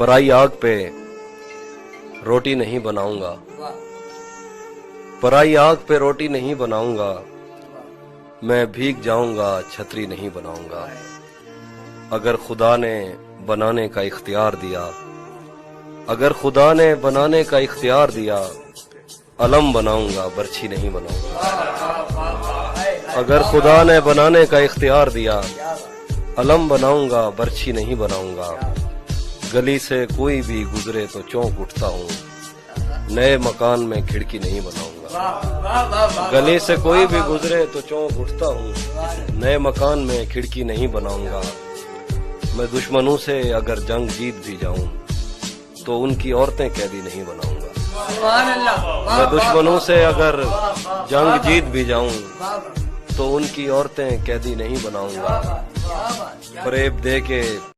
पराई आग पे रोटी नहीं बनाऊंगा, पराई आग पे रोटी नहीं बनाऊंगा, मैं भीग जाऊंगा छतरी नहीं बनाऊंगा। अगर खुदा ने बनाने का इख्तियार दिया, अगर खुदा ने बनाने का इख्तियार दिया, अलम बनाऊंगा बर्छी नहीं बनाऊंगा। अगर खुदा ने बनाने का इख्तियार दिया, अलम बनाऊंगा बर्छी नहीं बनाऊंगा। गली से कोई भी गुजरे तो चौंक उठता हूँ, नए मकान में खिड़की नहीं बनाऊंगा। गली से कोई भी गुजरे तो चौंक उठता हूँ, नए मकान में खिड़की नहीं बनाऊंगा। मैं दुश्मनों से अगर जंग जीत भी जाऊं तो उनकी औरतें कैदी नहीं बनाऊंगा। मैं दुश्मनों से अगर जंग जीत भी जाऊं तो उनकी औरतें कैदी नहीं बनाऊंगा। फरेब दे के